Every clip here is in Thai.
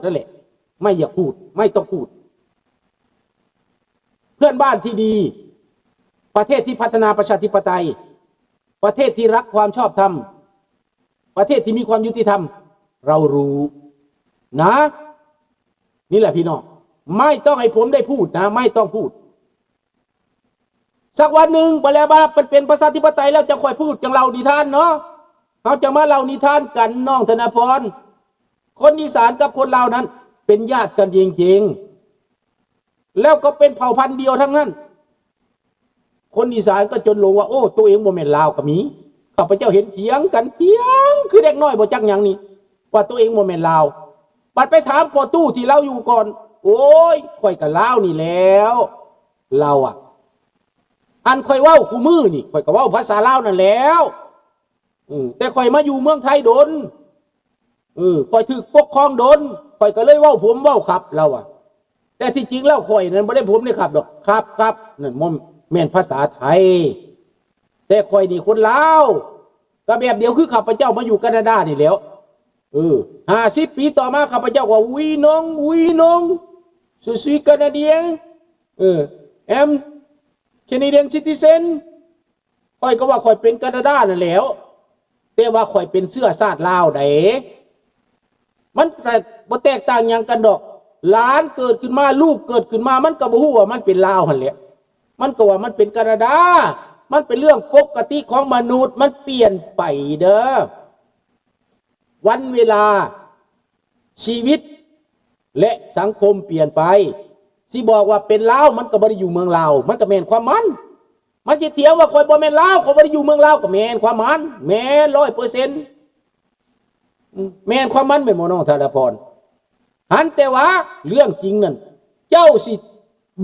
นั่นแหละไม่อยากพูดไม่ต้องพูดเพื่อนบ้านที่ดีประเทศที่พัฒนาประชาธิปไตยประเทศที่รักความชอบธรรมประเทศที่มีความยุติธรรมเรารู้นะนี่แหละพี่น้องไม่ต้องให้ผมได้พูดนะไม่ต้องพูดสักวันหนึ่งไปแล้วว่าเป็นประชาธิปไตยแล้วจะค่อยพูดจังเล่านิทานเนาะเขาจะมาเล่านิทานกันน้องธนพรคนอีสานกับคนลาวนั้นเป็นญาติกันจริงๆแล้วก็เป็นเผ่าพันธุ์เดียวทั้งนั้นคนอีสานก็จนหลงว่าโอ้ตัวเองบ่แม่นลาวก็มีข้าพเจ้าเห็นเถียงกันเถียงคือเด็กน้อยบ่จักหยังนี่ว่าตัวเองบ่แม่นลาวบัดไปถามพ่อตู้ที่เราอยู่ก่อนโอ้ยข่อยก็ลาวนี่แล้วเราอ่ะอันข่อยเว้าคู่มือนี่ข่อยก็เว้าภาษาลาวนั่นแล้วแต่ข่อยมาอยู่เมืองไทยโดนข่อยถูกปกครองโดนข่อยก็เลยเว้าผมเว้าครับเราอ่ะแต่ที่จริงแล้วข่อยนั้นบ่ได้ผมนี่ครับดอกครับนั่นแม่นภาษาไทยแต่ข่อยนี่คนลาวก็แบบเดียวคือข้าพเจ้ามาอยู่แคนาดานี่แล้ว50 ปีต่อมาข้าพเจ้าว่าวีน้องสุยแคนาเดียนแอมแคนาเดียนซิติเซนข่อยก็ว่าข่อยเป็นแคนาดานั่นแล้วแต่ว่าข่อยเป็นเสื้อชาติลาวไดมันแต่บ่แตกต่างหยังกันดอกหลานเกิดขึ้นมาลูกเกิดขึ้นมามันก็บ่ฮู้ว่ามันเป็นลาวหั่นแหละมันก็ว่ามันเป็นแคนาดามันเป็นเรื่องปกติของมนุษย์มันเปลี่ยนไปเด้อวันเวลาชีวิตและสังคมเปลี่ยนไปสิบอกว่าเป็นลาวมันก็บ่ได้อยู่เมืองลาวมันก็แม่นความมันสิเถียงว่าข่อยบ่แม่นลาวข่อยบ่ได้อยู่เมืองลาวก็แม่นความแม่น 100%แม่นความแม่นบ่น้องธนพรหันแต่ว่าเรื่องจริงนั่นเจ้าสิ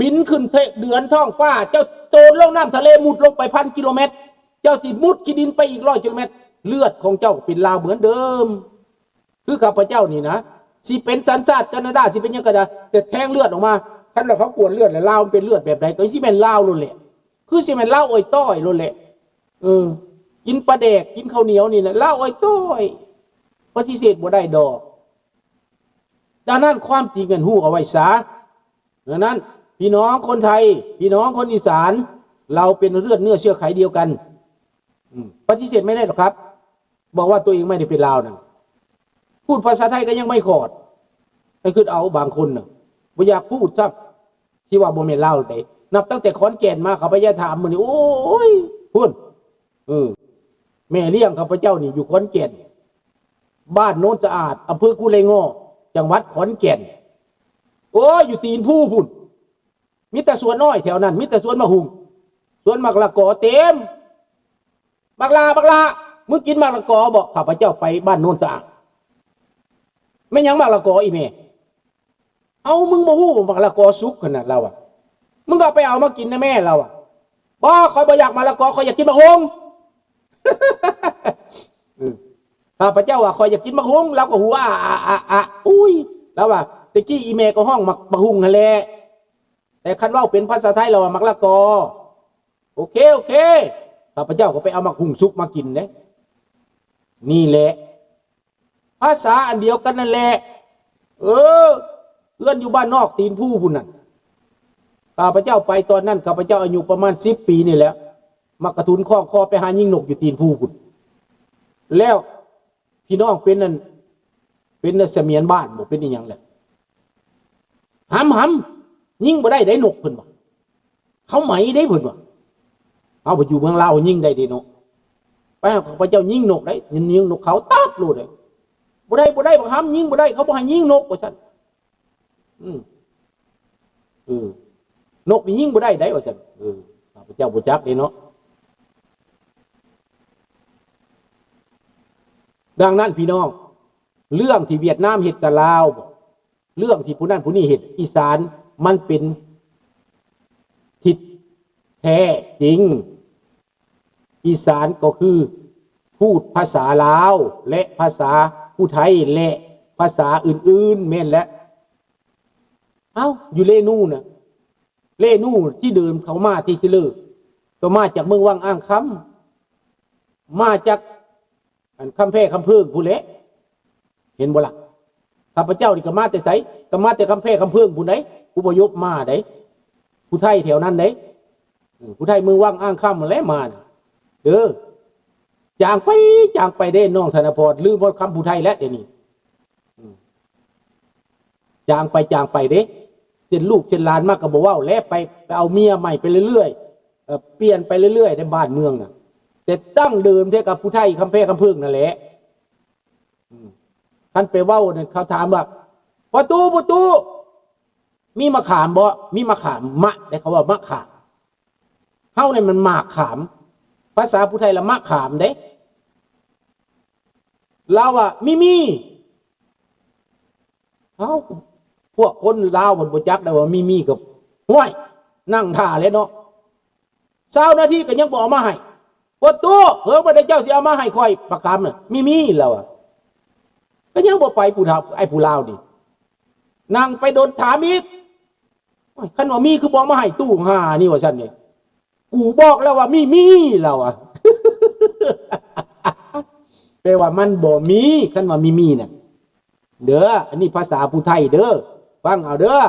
บินขึ้นเดือนท้องฟ้าเจ้าโจรลงน้ำทะเลมุดลงไป1,000 กิโลเมตรเจ้าสิมุดขี้ดินไปอีก100 กิโลเมตรเลือดของเจ้าเป็นลาวเหมือนเดิมคือข้าพเจ้านี่นะสิเป็นสัญชาติแคนาดาสิเป็นยังก็ได้แต่แทงเลือดออกมาคันแล้วเขากวนเลือดแล้วลาวมันเป็นเลือดแบบใดก็สิแม่นลาวโลดแหละคือสิแม่นลาวอ้อยต้อยโลดแหละกินปลาแดกกินข้าวเหนียวนี่นะลาวอ้อยต้อยปฏิเสธบ่ได้ดอกดังนั้นความจริงกันฮู้เอาไว้ซะดังนั้นพี่น้องคนไทยพี่น้องคนอีสานเราเป็นเลือดเนื้อเชื้อไขเดียวกันปฏิเสธไม่ได้หรอกครับบอกว่าตัวเองไม่ได้เป็นลาวนั่นพูดภาษาไทยก็ยังไม่ขอดไอ้คือเอาบางคนน่ะบ่อยากพูดซับที่ว่าบ่แม่นลาวได้นับตั้งแต่ขอนแก่นมาข้าพเจ้าถามมื้อนี้โอ้ยพูดแม่เลี้ยงข้าพเจ้านี่อยู่ขอนแก่นบ้านโน้นสะอาดอำเภอกุเลงอจังหวัดขอนแก่นโอ้ยอยู่ตีนผู้พุ่นมีแต่สวนน้อยแถวนั้นมีแต่สวนมะฮุงสวนมักละกอเต็มบักลามึงกินมักละกอบอกข้าพเจ้าไปบ้านโน้นสะอาดไม่ยังมักละกออีแม่เอามึงมาฮู้มักละกอสุกขนาดเราอ่ะมึงก็ไปเอามากินนะแม่เราอ่ะบ่คอยบ่อยากมักละกอคอยอยากกินมะฮุงข้าพเจ้าว่าคอยอยากกินมะฮุงเราก็หัวอุ้ยแล้วว่าตะกี้อีแม่ก็ห้องมะฮุงหั่นแหละแต่คันว่าเป็นภาษาไทยเราว่ามักละกอโอเคข้าพเจ้าก็ไปเอามะฮุงสุกมากินเด้นี่แหละภาษาอันเดียวกันนั่นแหละเอื้อนอยู่บ้านนอกตีนผู้พุ่นนั่นข้าพเจ้าไปตอนนั้นข้าพเจ้าอายุประมาณ10 ปีนี่แหละมักกระทุนคอไปหายิงนกอยู่ตีนผู้พุ่นแล้วพี่น้องเป็นนั่นเป็นเสมียนบ้านบ่เป็นอีหยังแหละหำยิงบ่ได้นกเพิ่นว่าเขาไหมได้เพิ่นว่าเอาไปอยู่เมืองลาวยิงได้เด้นกไปข้าพเจ้ายิงนกได้ยิงนกเขาตับโลดเลยบ่ได้บ่หำยิงบ่ได้เขาบ่ให้ยิงนกว่าซั่นนกนี่ยิงบ่ได้ว่าซั่นข้าพเจ้าบ่จักเด้เนาะดังนั้นพี่น้องเรื่องที่เวียดนามเฮ็ดกับลาวเรื่องที่ผู้นั้นผู้นี้เฮ็ดอีสานมันเป็นทิศแท้จริงอีสานก็คือพูดภาษาลาวและภาษาผู้ไทยและภาษาอื่นๆแม่นแล้วอยู่เลนู่นะเลนู่ที่เดินเขามาที่ซิเลอก็มาจากเมืองวังอ่างคำมาจากคำแพร่คำเพิงผู้เละเห็นบ่ล่ะค ข้าพเจ้านี่ก็มาแต่ไสก็มาแต่คำแพร่คำเพิ่งผู้ใดผู้บ่ยบมาไดผู้ไทยแถวนั้นไดผู้ไทยมือว่างอ้างค่ำมาแล้วมาเด้อจางไปเด้น้องธนพรลืมว่าคำผู้ไทยแล้วเดี๋ยวนี้จางไปเด้เส้นลูกเส้นหลานมากก็บอกว่าแล้วไปเอาเมียใหม่ไปเรื่อยๆเปลี่ยนไปเรื่อยๆในบ้านเมืองน่ะแต่ตั้งเดิมเท่ากับผู้ไทยคำแพร่คำเพิ่งนั่นแหละท่านไปเว้าเนี่ยเขาถามว่าประตูมีมะขามบ่มีมะขามมะได้เขาว่ามะขามเฮาเนี่ยมันหมากขามภาษาผู้ไทยละมะขามเด้เราอะมีเอ้าพวกคนลาวมันบ่จักได้ว่ามีกับห้วยนั่งท่าเลยเนาะ20 นาทีก็ยังบ่เอามาให้ประตูเฮ้ยบ่ได้เจ้าสิเอามาให้ค่อยมะขามน่ะมีแล้วอะก็ยังบ่ไปผู้เฒ่าไอ้ผู้ลาวดินั่งไปโดนถามอีกคันว่ามีคือบอกมาให้ตู้ห่านี่ว่าซั่นนี่กูบอกแล้วว่ามีเราอ่ะ แปลว่ามันบ่มีคันว่ามีน่ะเด้ออันนี้ภาษาผู้ไทยเด้อฟังเอาเด้อ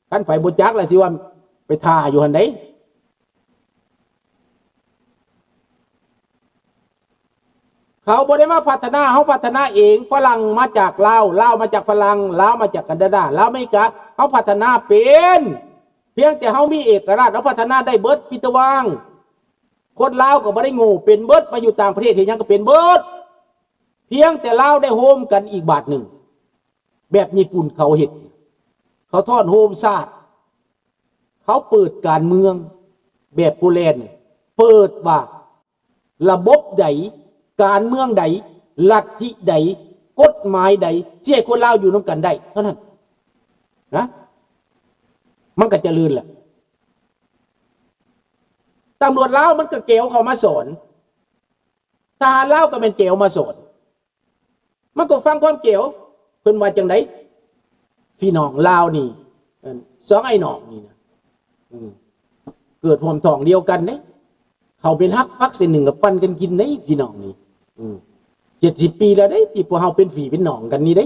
คันไปบ่จักแล้วสิว่าไปท่าอยู่หั่นใดเขาบ่ได้มาพัฒนาเฮาพัฒนาเองฝรั่งมาจากลาวมาจากฝรั่งลาวมาจากแคนาดาลาวอเมริกาเฮาพัฒนาเป็นเพียงแต่เฮามีเอกราชเฮาพัฒนาได้เบิดปิตะวางคนลาวก็บ่ได้โง่เป็นเบิดมาอยู่ต่างประเทศเฮ็ดหยังก็เป็นเบิดเพียงแต่ลาวได้โฮมกันอีกบาทหนึ่งแบบญี่ปุ่นเขาเฮ็ดเขาทอดโฮมชาติเขาเปิดการเมืองแบบโปแลนด์เปิดว่าระบบใดการเมืองใดลัทธิใดกฎหมายใดที่ให้คนลาวอยู่ร่วมกันได้เท่านั้นนะมันก็เจริญแหละตำรวจลาวมันก็เกลเขามาสอนทหารลาวก็เป็นเกลมาสอนมันก็ฟังความเกลเพิ่นว่าจังไดพี่น้องลาวนี่สองไอ้น้องนี่นะเกิดห่วมท้องเดียวกันเนี่ยเขาเป็นฮักฟักเส้นหนึ่งกับปั้นกันกินได้พี่น้องนี่70 ปีแล้วได้ที่พวกเฮาเป็นฝีเป็นหนองกันนี่ได้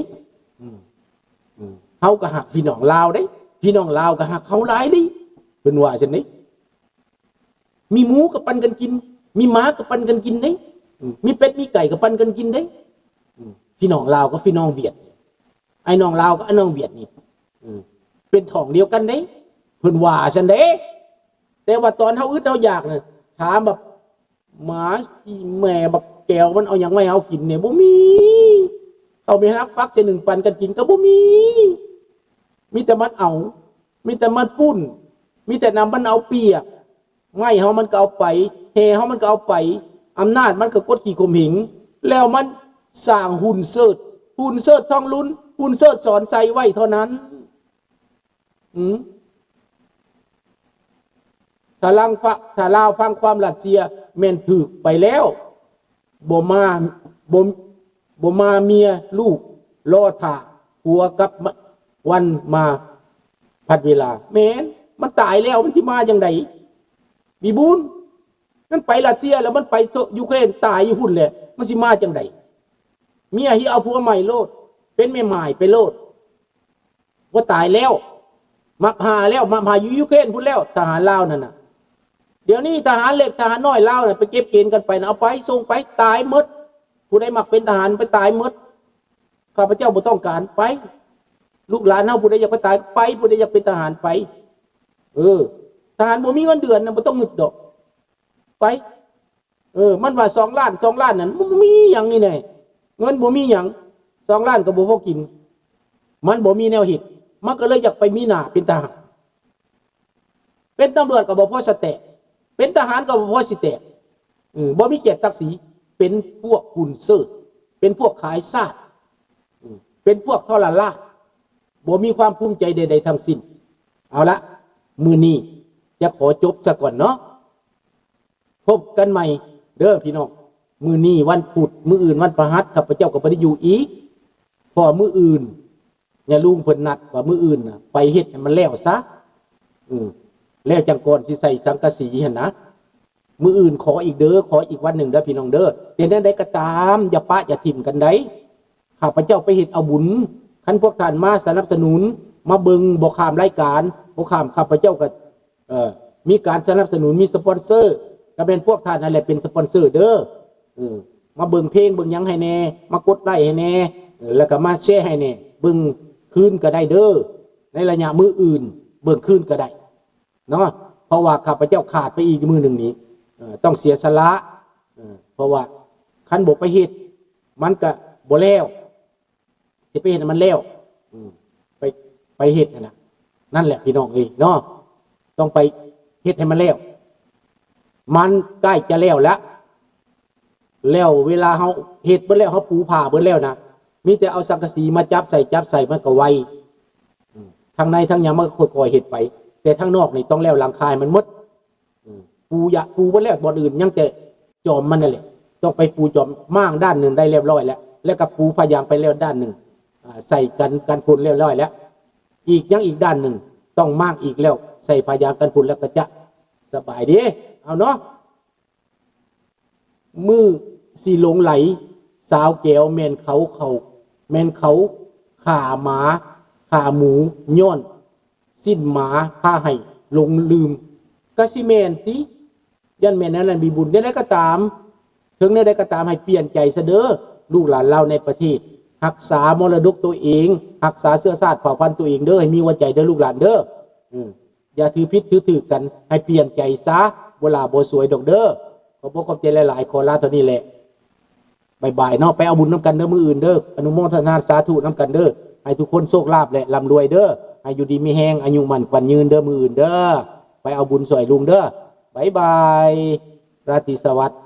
เฮาก็หักพี่น้องลาวได้พี่น้องลาวก็หักเขาหลายได้เป็นว่าซั่นนี่มีหมูก็ปั้นกันกินมีหมาก็ปั้นกันกินได้มีเป็ดมีไก่ก็ปั้นกันกินได้พี่น้องลาวก็พี่น้องเวียดไอ้น้องลาวก็ไอ้น้องเวียดนี่เป็นท้องเดียวกันได้เพิ่นว่าซั่นเด้แต่ว่าตอนเฮาอึดเฮาอยากน่ะถามแบบหมาแม่บักแก้วมันเอาอย่างไม่เอากินเนี่ยบ่มีเอาไปรักฟักเส้นหนึ่งปันกันกินก็บ่มีแต่มันเอามีแต่มันปุ้นมีแต่นำมันเอาเปียกไม่เฮามันก็เอาไปเฮเฮามันก็เอาไปอำนาจมันก็กดขี่ข่มเหงแล้วมันสร้างหุ่นเสิร์ชท้องลุ้นหุ่นเสิร์ชสอนใส่ไว้เท่านั้นถ้าลาวฟังความรัสเซียแม่นถูกไปแล้วบ่มาเมียลูกรอท่าผัวกับวันมาพัดเวลาแม่นมันตายแล้วมันสิมาจังไดมีบุญมันไปรัสเซียแล้วมันไปยูเครนตายอยู่หุ่นแหละมันสิมาจังไดเมียที่เอาผัวใหม่โลดเป็นแม่ใหม่ไปโลดว่าตายแล้วมาพาอยู่ยูเครนพุ่นแล้วทหารลาวนั่นน่ะเดี๋ยวนี้ทหารเล็กทหารน้อยลาวน่ะไปเก็บเกณฑ์กันไปนะเอาไปส่งไปตายหมดผู้ใดมักเป็นทหารไปตายหมดข้าพเจ้าบ่ต้องการไปลูกหลานเฮาผู้ใดอยากไปตายไปผู้ใดอยากเป็นทหารไปทหารบ่มีเงินเดือนน่ะบ่ต้องงึดดอกไปมันว่า2 ล้านนั่นบ่มีหยังนี่แน่เงินบ่มีหยัง2 ล้านก็บ่พอกินมันบ่มีแนวเฮ็ดมันก็เลยอยากไปมีหน้าเป็นทหารเป็นตำรวจก็บ่พอสแตะเป็นทหารก็บ่พอสิแตะบ่มีเกียรติศักดิ์ศรีเป็นพวกหุ่นเสิร์ชเป็นพวกขายชาติเป็นพวกทรราชบ่มีความภูมิใจใดๆทั้งสิ้นเอาละมื้อนี้จะขอจบซะก่อนเนาะพบกันใหม่เด้อพี่น้องมื้อนี้วันพุธมื้ออื่นวันพฤหัสข้าพเจ้าก็บ่ได้อยู่อีกเพราะมื้ออื่นอย่าลุงเพิ่นนัดว่ามื้ออื่นน่ะไปเฮ็ดให้มันแล้วซะแล้วจังก่อนสิใส่สังกะสีหั่นนะมื้ออื่นขออีกเด้อขออีกวันหนึ่งเด้อพี่น้องเด้อแต่นั้นได้ก็ตามอย่าปะอย่าทิ่มกันได้ ข้าพเจ้าไปเฮ็ดเอาบุญคันพวกท่านมาสนับสนุนมาเบิ่งบ่ข้ามรายการบ่ข้ามข้าพเจ้าก็มีการสนับสนุนมีสปอนเซอร์ก็เป็นพวกท่านนั่นแหละเป็นสปอนเซอร์เด้อมาเบิ่งเพลงเบิ่งหยังให้แน่มากดไลค์ให้แน่แล้วก็มาแชร์ให้แน่เบิ่งคืนก็ได้เด้อในระยะมื้ออื่นเบิ่งคืนก็ได้เนาะเพราะว่าข้าพเจ้าขาดไปอีกมื้อหนึ่งนี้ต้องเสียสละเพราะว่าคันบ่ไปเฮ็ดมันก็บ่แล้วสิไปเฮ็ดให้มันแล้วไปเฮ็ดนั่นแหละพี่น้องเอ้ยเนาะต้องไปเฮ็ดให้มันแล้วมันใกล้จะแล้วเวลาเฮาเฮ็ดเบิดแล้วเฮาปูผ้าเบิดแล้วนะมีแต่เอาสังกะสีมาจับใส่มันก็ไวทางในทางหยังมันก็ค่อยๆเฮ็ดไปแต่ทางนอกนี่ต้องแล้วหลังคาให้มันหมดปูเบิดแล้วบ่อื่นยังแต่จอมมันนั่นแหละต้องไปปูจอมม่างด้านหนึ่งได้เรียบร้อยแล้วก็ปูผ้ายางไปแล้วด้านหนึ่งใส่กันฝุ่นเรียบร้อยแล้วอีกด้านหนึ่งต้องม่างอีกแล้วใส่ผ้ายางกันฝุ่นแล้วก็จะสบายดีเอาเนาะมือสีหลงไหลสาวแก้วแม่นเขาขาหมาขาหมูย้อนสิ้นหมาพาให้ลงลืมกะสิแม่นติยันแม่นนั้นมีบุญได้ก็ตามถึงได้ก็ตามให้เปลี่ยนใจซะเด้อลูกหลานเราในประเทศรักษามรดกตัวเองรักษาเสื้อชาติเผ่าพันธุ์ตัวเองเด้อให้มีหัวใจเด้อลูกหลานเด้ออย่าถือพิษถือกันให้เปลี่ยนใจซะบ่ลาบ่สวยดอกเด้อขอบอกขอบใจหลายๆขอลาเท่านี้แหละบ่ายๆเนาะไปเอาบุญน้ำกันเด้อมื้ออื่นเด้ออนุโมทนาสาธุน้ำกันเด้อให้ทุกคนโชคลาภและร่ำรวยเด้อให้อยู่ดีมีแฮงอายุมั่นขวัญยืนเด้อมื้ออื่นเด้อไปเอาบุญสวยลุงเด้อบ๊ายบายราตรีสวัสดิ์